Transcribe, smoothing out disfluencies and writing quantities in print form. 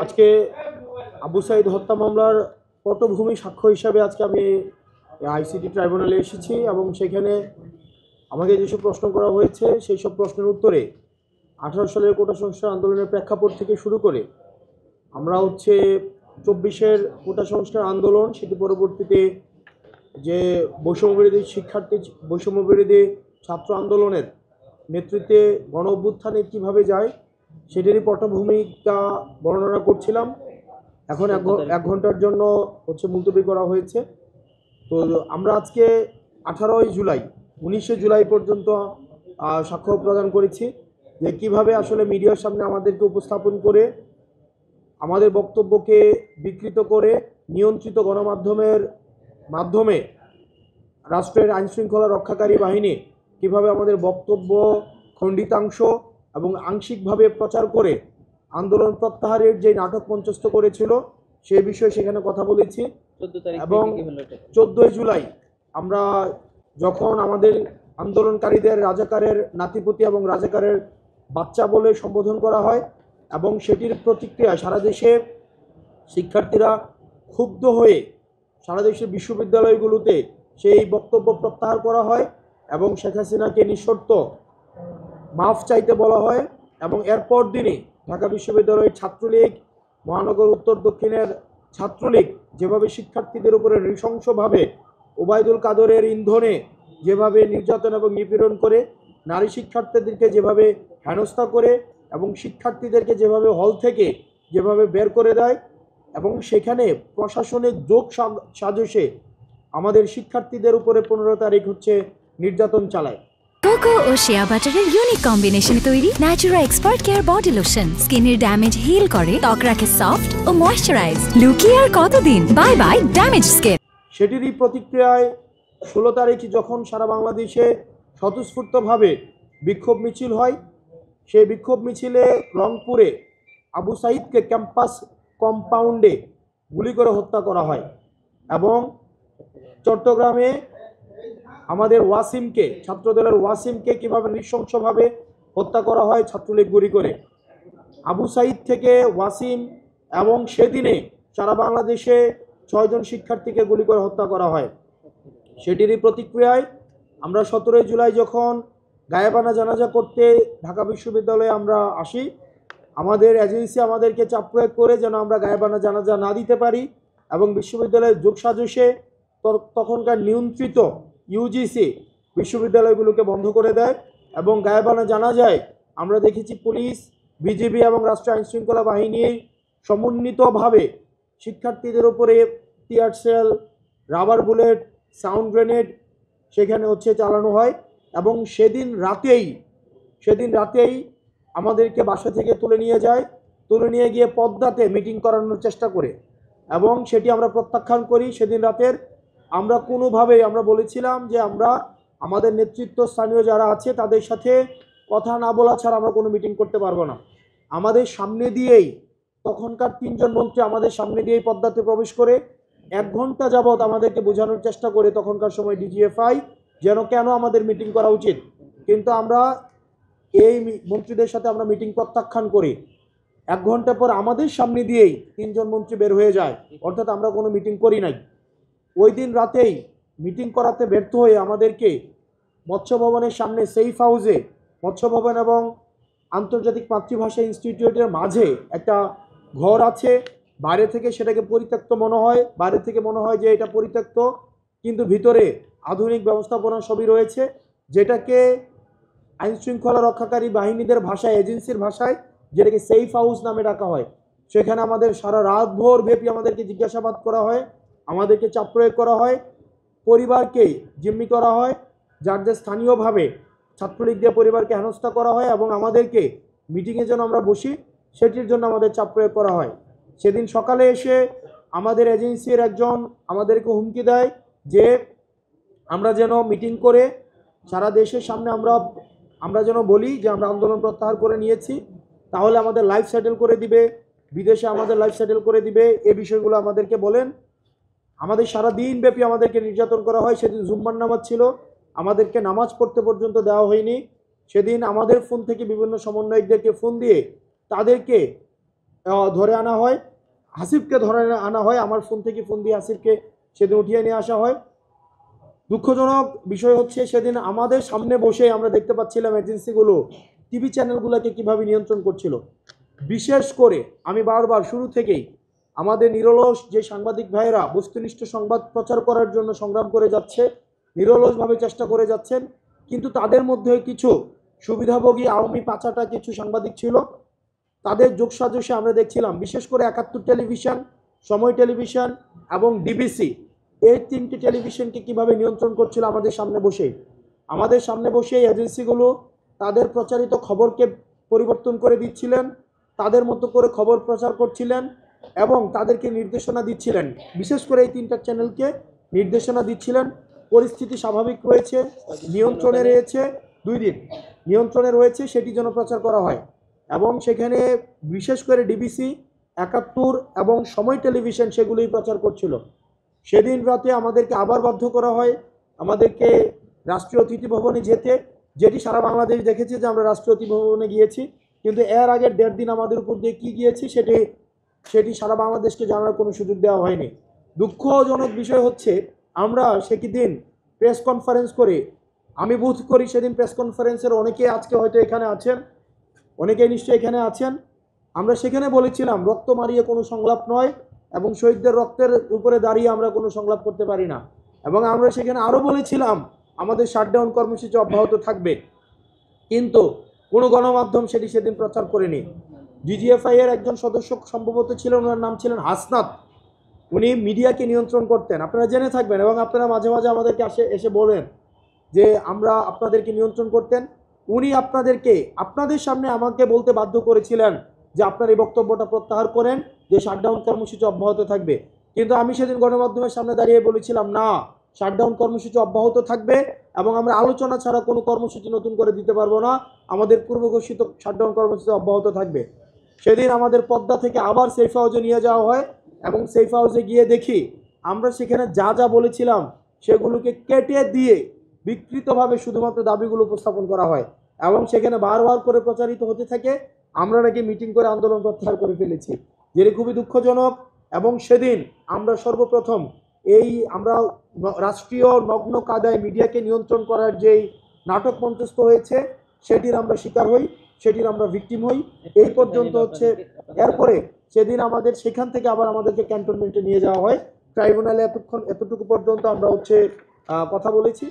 আজকে আবু সাইদ হত্যা মামলার পটভূমি সাক্ষ্য হিসাবে আজকে আমি আইসিটি ট্রাইব্যুনালে এসেছি এবং সেখানে আমাকে যেসব প্রশ্ন করা হয়েছে সেই সব প্রশ্নের উত্তরে 18 সালের কোটা সংস্কার আন্দোলনের প্রেক্ষাপট থেকে শুরু করে আমরা 24-এর কোটা সংস্কার আন্দোলন, সেটি পরবর্তীতে যে বৈষম্যবিরোধী শিক্ষার্থী বৈষম্যবিরোধী ছাত্র আন্দোলনের নেতৃত্বে গণ অভ্যুত্থানে কীভাবে যায় সেটারই পটভূমিকা বর্ণনা করছিলাম। এখন এক ঘন্টার জন্য মুলতবি করা হয়েছে। তো আমরা আজকে 18 জুলাই 19 জুলাই পর্যন্ত সাক্ষ্য প্রদান করেছি যে কীভাবে আসলে মিডিয়ার সামনে আমাদেরকে উপস্থাপন করে আমাদের বক্তব্যকে বিকৃত করে নিয়ন্ত্রিত গণমাধ্যমের মাধ্যমে রাষ্ট্রের আইনশৃঙ্খলা রক্ষাকারী বাহিনী কীভাবে আমাদের বক্তব্য খণ্ডিতাংশ এবং আংশিকভাবে প্রচার করে আন্দোলন প্রত্যাহারের যে নাটক মঞ্চস্থ করেছিল সে বিষয়ে সেখানে কথা বলেছি। এবং 14 জুলাই আমরা যখন আমাদের আন্দোলনকারীদের রাজাকারের নাতিপুতি এবং রাজাকারের বাচ্চা বলে সম্বোধন করা হয় এবং সেটির প্রতিক্রিয়া সারা দেশে শিক্ষার্থীরা ক্ষুব্ধ হয়ে সারা দেশের বিশ্ববিদ্যালয়গুলোতে সেই বক্তব্য প্রত্যাহার করা হয় এবং শেখ হাসিনাকে নিঃশর্ত মাফ চাইতে বলা হয়। এবং এরপর দিনই ঢাকা বিশ্ববিদ্যালয়ের ছাত্রলীগ, মহানগর উত্তর দক্ষিণের ছাত্রলীগ যেভাবে শিক্ষার্থীদের উপরে নৃশংসভাবে ওবায়দুল কাদরের ইন্ধনে যেভাবে নির্যাতন এবং নিপীড়ন করে, নারী শিক্ষার্থীদেরকে যেভাবে হেনস্থা করে এবং শিক্ষার্থীদেরকে যেভাবে হল থেকে যেভাবে বের করে দেয় এবং সেখানে প্রশাসনের যোগ সাজসে আমাদের শিক্ষার্থীদের উপরে 15 তারিখ নির্যাতন চালায়। কোকো ও শিয়া বাটারের ইউনিক কম্বিনেশনে তৈরি Natura expert care body lotion স্কিনের ড্যামেজ হিল করে, ত্বক রাখে সফট ও ময়েশ্চারাইজ। লুকিয়ে আর কতদিন, বাই বাই ড্যামেজ স্কিন। সেটিরই প্রতিক্রিয়ায় 16 তারিখ যখন সারা বাংলাদেশে স্বতঃস্ফূর্তভাবে বিক্ষোভ মিছিল হয়, সেই বিক্ষোভ মিছিলে রংপুরে আবু সাইদকে ক্যাম্পাস কম্পাউন্ডে গুলি করে হত্যা করা হয় এবং চট্টগ্রামে আমাদের ওয়াসিমকে, ছাত্রদলের ওয়াসিমকে কীভাবে নৃশংসভাবে হত্যা করা হয় ছাত্রলীগ গুলি করে। আবু সাইদ থেকে ওয়াসিম এবং সেদিনে সারা বাংলাদেশে 6 জন শিক্ষার্থীকে গুলি করে হত্যা করা হয়। সেটিরই প্রতিক্রিয়ায় আমরা 17 জুলাই যখন গায়েবানা জানাজা করতে ঢাকা বিশ্ববিদ্যালয়ে আমরা আসি, আমাদের এজেন্সি আমাদেরকে চাপ প্রয়োগ করে যেন আমরা গায়েবানা জানাজা না দিতে পারি এবং বিশ্ববিদ্যালয়ের যোগসাজশে তখনকার নিয়ন্ত্রিত ইউজিসি বিশ্ববিদ্যালয়গুলোকে বন্ধ করে দেয় এবং গায়েবানা জানাজায় আমরা দেখেছি পুলিশ, বিজিবি এবং রাষ্ট্রীয় আইনশৃঙ্খলা বাহিনীর সমন্বিতভাবে শিক্ষার্থীদের উপরে tear shell, rubber bullet, sound grenade সেখানে চালানো হয় এবং সেদিন রাতেই আমাদেরকে বাসা থেকে তুলে নিয়ে গিয়ে পদ্মাতে মিটিং করানোর চেষ্টা করে এবং সেটি আমরা প্রত্যাখ্যান করি। সেদিন রাতের আমরা কোনোভাবেই আমরা বলেছিলাম যে আমরা আমাদের নেতৃত্ব স্থানীয় যারা আছে তাদের সাথে কথা না বলা ছাড়া আমরা কোনো মিটিং করতে পারবো না। আমাদের সামনে দিয়েই তখনকার 3 জন মন্ত্রী আমাদের সামনে দিয়েই পদ্মাতে প্রবেশ করে 1 ঘন্টা যাবৎ আমাদেরকে বোঝানোর চেষ্টা করে তখনকার সময় ডিজিএফআই যেন কেন আমাদের মিটিং করা উচিত, কিন্তু আমরা এই মন্ত্রীদের সাথে আমরা মিটিং প্রত্যাখ্যান করি। 1 ঘন্টা পর আমাদের সামনে দিয়েই 3 জন মন্ত্রী বের হয়ে যায়, অর্থাৎ আমরা কোনো মিটিং করি নাই। ওই দিন রাতেই মিটিং করাতে ব্যর্থ হয়ে আমাদেরকে মৎস্য ভবনের সামনে সেফ হাউসে, মৎস্য ভবন এবং আন্তর্জাতিক মাতৃভাষা ইনস্টিটিউটের মাঝে একটা ঘর আছে, বাইরে থেকে সেটাকে পরিত্যক্ত মনে হয় যে এটা পরিত্যক্ত, কিন্তু ভিতরে আধুনিক ব্যবস্থাপনা সবই রয়েছে, যেটাকে আইনশৃঙ্খলা রক্ষাকারী বাহিনীদের ভাষায়, এজেন্সির ভাষায় যেটাকে সেফ হাউস নামে ডাকা হয়। সেখানে আমাদের সারা রাত ভোর ব্যাপী আমাদেরকে জিজ্ঞাসাবাদ করা হয়, আমাদেরকে চাপ প্রয়োগ করা হয়, পরিবারকে জিম্মি করা হয়, যার যে স্থানীয়ভাবে ছাত্রলীগ দিয়ে পরিবারকে হেনস্থা করা হয় এবং আমাদেরকে মিটিংয়ে যেন আমরা বসি সেটির জন্য আমাদের চাপ প্রয়োগ করা হয়। সেদিন সকালে এসে আমাদের এজেন্সির একজন আমাদেরকে হুমকি দেয় যে আমরা যেন মিটিং করে সারা দেশের সামনে আমরা যেন বলি যে আমরা আন্দোলন প্রত্যাহার করে নিয়েছি, তাহলে আমাদের লাইফ সেটেল করে দিবে, বিদেশে আমাদের লাইফ সেটেল করে দিবে, এই বিষয়গুলো আমাদেরকে বলেন। আমাদের সারা দিন ব্যাপী আমাদেরকে নির্যাতন করা হয়। সেদিন জুম্মার নামাজ ছিল, আমাদেরকে নামাজ পড়তে পর্যন্ত দেওয়া হয়নি। সেদিন আমাদের ফোন থেকে বিভিন্ন সমন্বয়কদেরকে ফোন দিয়ে তাদেরকে ধরে আনা হয়, হাসিবকে ধরে আনা হয়। আমার ফোন থেকে ফোন দিয়ে হাসিবকে সেদিন উঠিয়ে নিয়ে আসা হয়। দুঃখজনক বিষয় হচ্ছে সেদিন আমাদের সামনে বসে আমরা দেখতে পাচ্ছিলাম এজেন্সিগুলো টিভি চ্যানেলগুলোকে কিভাবে নিয়ন্ত্রণ করছিল। বিশেষ করে আমি বারবার শুরু থেকেই আমাদের নিরলস যে সাংবাদিক ভাইয়েরা বস্তুনিষ্ঠ সংবাদ প্রচার করার জন্য সংগ্রাম করে যাচ্ছে, নিরলসভাবে চেষ্টা করে যাচ্ছেন, কিন্তু তাদের মধ্যে কিছু সুবিধাভোগী আওয়ামী পাচাটা কিছু সাংবাদিক ছিল। তাদের যোগসাজশে আমরা দেখছিলাম বিশেষ করে ৭১ টেলিভিশন, সময় টেলিভিশন এবং ডিবিসি, এই তিনটি টেলিভিশনকে কিভাবে নিয়ন্ত্রণ করছিল আমাদের সামনে বসে। আমাদের সামনে বসে এজেন্সিগুলো তাদের প্রচারিত খবরকে পরিবর্তন করে দিচ্ছিলেন, তাদের মতো করে খবর প্রচার করছিলেন এবং তাদেরকে নির্দেশনা দিচ্ছিলেন। বিশেষ করে এই তিনটা চ্যানেলকে নির্দেশনা দিচ্ছিলেন পরিস্থিতি স্বাভাবিক রয়েছে, নিয়ন্ত্রণে রয়েছে, 2 দিন নিয়ন্ত্রণে রয়েছে সেটি যেন প্রচার করা হয়। এবং সেখানে বিশেষ করে ডিবিসি, ৭১ এবং সময় টেলিভিশন সেগুলোই প্রচার করছিল। সেদিন রাতে আমাদেরকে আবার বাধ্য করা হয় আমাদেরকে রাষ্ট্রীয় অতিথি ভবনে যেতে, যেটি সারা বাংলাদেশ দেখেছে যে আমরা রাষ্ট্রীয় অতিথি ভবনে গিয়েছি, কিন্তু এর আগের 1.5 দিন আমাদের উপর দিয়ে কী গিয়েছি সেটি সারা বাংলাদেশকে জানার কোনো সুযোগ দেওয়া হয়নি। দুঃখজনক বিষয় হচ্ছে আমরা সেদিন প্রেস কনফারেন্স করে, আমি বোধ করি সেদিন প্রেস কনফারেন্সের অনেকেই আজকে হয়তো এখানে আছেন, অনেকেই নিশ্চয়ই এখানে আছেন। আমরা সেখানে বলেছিলাম রক্ত মারিয়ে কোনো সংলাপ নয় এবং শহীদদের রক্তের উপরে দাঁড়িয়ে আমরা কোনো সংলাপ করতে পারি না। এবং আমরা সেখানে আরও বলেছিলাম আমাদের শাটডাউন কর্মসূচি অব্যাহত থাকবে, কিন্তু কোনো গণমাধ্যম সেদিন প্রচার করেনি। ডিজিএফআই এর একজন সদস্য সম্ভবত ছিলেন, ওনার নাম ছিলেন হাসনাত, উনি মিডিয়াকে নিয়ন্ত্রণ করতেন, আপনারা জেনে থাকবেন এবং আপনারা মাঝে মাঝে আমাদেরকে এসে বলেন যে আমরা আপনাদেরকে নিয়ন্ত্রণ করতেন। উনি আপনাদের সামনে আমাকে বলতে বাধ্য করেছিলেন যে আপনার এই বক্তব্যটা প্রত্যাহার করেন, যে শাটডাউন কর্মসূচি অব্যাহত থাকবে। কিন্তু আমি সেদিন গণমাধ্যমের সামনে দাঁড়িয়ে বলেছিলাম না, শাটডাউন কর্মসূচি অব্যাহত থাকবে এবং আমরা আলোচনা ছাড়া কোনো কর্মসূচি নতুন করে দিতে পারবো না, আমাদের পূর্ব ঘোষিত শাটডাউন কর্মসূচি অব্যাহত থাকবে। সেদিন আমাদের পদ্মা থেকে আবার সেফ হাউসে নিয়ে যাওয়া হয় এবং সেফ হাউসে গিয়ে দেখি আমরা সেখানে যা যা বলেছিলাম সেগুলোকে কেটে দিয়ে বিকৃতভাবে শুধুমাত্র দাবিগুলো উপস্থাপন করা হয় এবং সেখানে বারবার করে প্রচারিত হতে থাকে আমরা নাকি মিটিং করে আন্দোলন প্রত্যাহার করে ফেলেছি, যেটি খুবই দুঃখজনক। এবং সেদিন আমরা সর্বপ্রথম আমরা রাষ্ট্রীয় নগ্ন কায়দায় মিডিয়াকে নিয়ন্ত্রণ করার যেই নাটক মঞ্চস্থ হয়েছে সেটির আমরা শিকার হই, সেটির আমরা ভিকটিম হই। এই পর্যন্ত হচ্ছে, এরপরে সেদিন আমাদের সেখান থেকে আবার আমাদেরকে ক্যান্টনমেন্টে নিয়ে যাওয়া হয়। ট্রাইব্যুনালে এতটুকু পর্যন্ত আমরা কথা বলেছি।